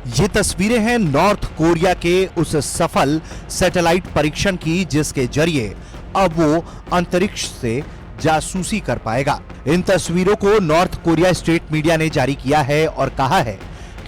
ये तस्वीरें हैं नॉर्थ कोरिया के उस सफल सैटेलाइट परीक्षण की जिसके जरिए अब वो अंतरिक्ष से जासूसी कर पाएगा। इन तस्वीरों को नॉर्थ कोरिया स्टेट मीडिया ने जारी किया है और कहा है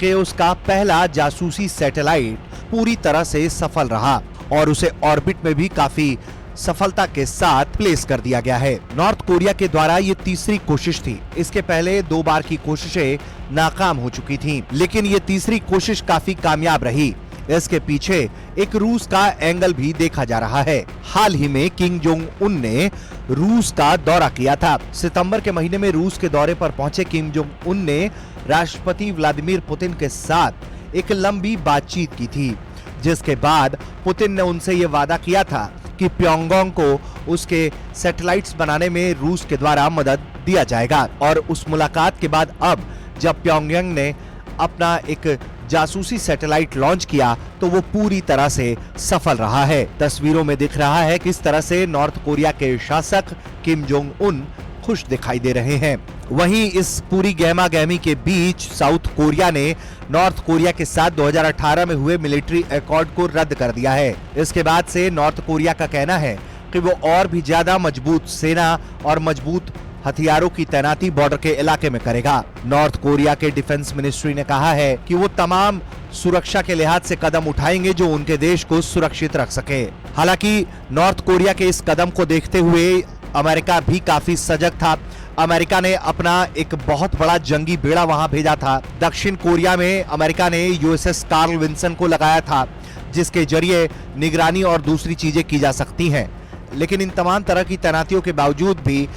कि उसका पहला जासूसी सैटेलाइट पूरी तरह से सफल रहा और उसे ऑर्बिट में भी काफी सफलता के साथ प्लेस कर दिया गया है। नॉर्थ कोरिया के द्वारा ये तीसरी कोशिश थी। इसके पहले 2 बार की कोशिशें नाकाम हो चुकी थीं, लेकिन ये तीसरी कोशिश काफी कामयाब रही। इसके पीछे एक रूस का एंगल भी देखा जा रहा है। हाल ही में किम जोंग उन ने रूस का दौरा किया था। सितंबर के महीने में रूस के दौरे पर पहुंचे किम जोंग उन ने राष्ट्रपति व्लादिमीर पुतिन के साथ एक लंबी बातचीत की थी, जिसके बाद पुतिन ने उनसे ये वादा किया था कि प्योंगयांग को उसके सैटेलाइट्स बनाने में रूस के द्वारा मदद दिया जाएगा। और उस मुलाकात के बाद अब जब प्योंगयांग ने अपना एक जासूसी सैटेलाइट लॉन्च किया तो वो पूरी तरह से सफल रहा है। तस्वीरों में दिख रहा है किस तरह से नॉर्थ कोरिया के शासक किम जोंग उन खुश दिखाई दे रहे हैं। वहीं इस पूरी गहमा गहमी के बीच साउथ कोरिया ने नॉर्थ कोरिया के साथ 2018 में हुए मिलिट्री एकॉर्ड को रद्द कर दिया है। इसके बाद से नॉर्थ कोरिया का कहना है कि वो और भी ज्यादा मजबूत सेना और मजबूत हथियारों की तैनाती बॉर्डर के इलाके में करेगा। नॉर्थ कोरिया के डिफेंस मिनिस्ट्री ने कहा है कि वो तमाम सुरक्षा के लिहाज से कदम उठाएंगे जो उनके देश को सुरक्षित रख सके। हालांकि नॉर्थ कोरिया के इस कदम को देखते हुए अमेरिका भी काफी सजग था। अमेरिका ने अपना एक बहुत बड़ा जंगी बेड़ा वहां भेजा था। दक्षिण कोरिया में अमेरिका ने यूएसएस कार्ल विंसन को लगाया था, जिसके जरिए निगरानी और दूसरी चीजें की जा सकती हैं। लेकिन इन तमाम तरह की तैनातियों के बावजूद भी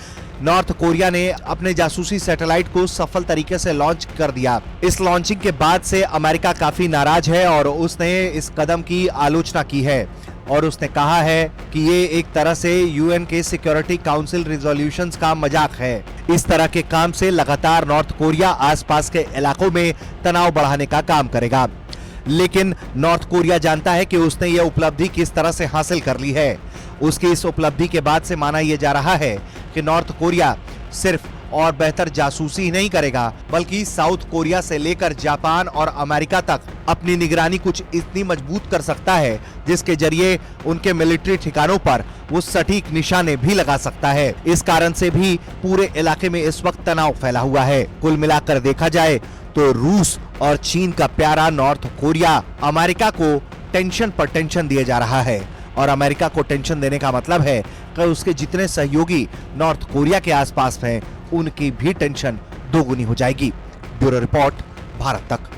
नॉर्थ कोरिया ने अपने जासूसी सैटेलाइट को सफल तरीके से लॉन्च कर दिया। इस लॉन्चिंग के बाद से अमेरिका काफी नाराज है और उसने इस कदम की आलोचना की है और उसने कहा है कि ये एक तरह से यूएन के सिक्योरिटी काउंसिल रिजोल्यूशंस का मजाक है। इस तरह के काम से लगातार नॉर्थ कोरिया आसपास के इलाकों में तनाव बढ़ाने का काम करेगा। लेकिन नॉर्थ कोरिया जानता है कि उसने ये उपलब्धि किस तरह से हासिल कर ली है। उसकी इस उपलब्धि के बाद से माना यह जा रहा है कि नॉर्थ कोरिया सिर्फ और बेहतर जासूसी ही नहीं करेगा, बल्कि साउथ कोरिया से लेकर जापान और अमेरिका तक अपनी निगरानी कुछ इतनी मजबूत कर सकता है जिसके जरिए उनके मिलिट्री ठिकानों पर वो सटीक निशाने भी लगा सकता है। इस कारण से भी पूरे इलाके में इस वक्त तनाव फैला हुआ है। कुल मिलाकर देखा जाए तो रूस और चीन का प्यारा नॉर्थ कोरिया अमेरिका को टेंशन पर टेंशन दिए जा रहा है और अमेरिका को टेंशन देने का मतलब है कि उसके जितने सहयोगी नॉर्थ कोरिया के आसपास हैं उनकी भी टेंशन दोगुनी हो जाएगी। ब्यूरो रिपोर्ट, भारत तक।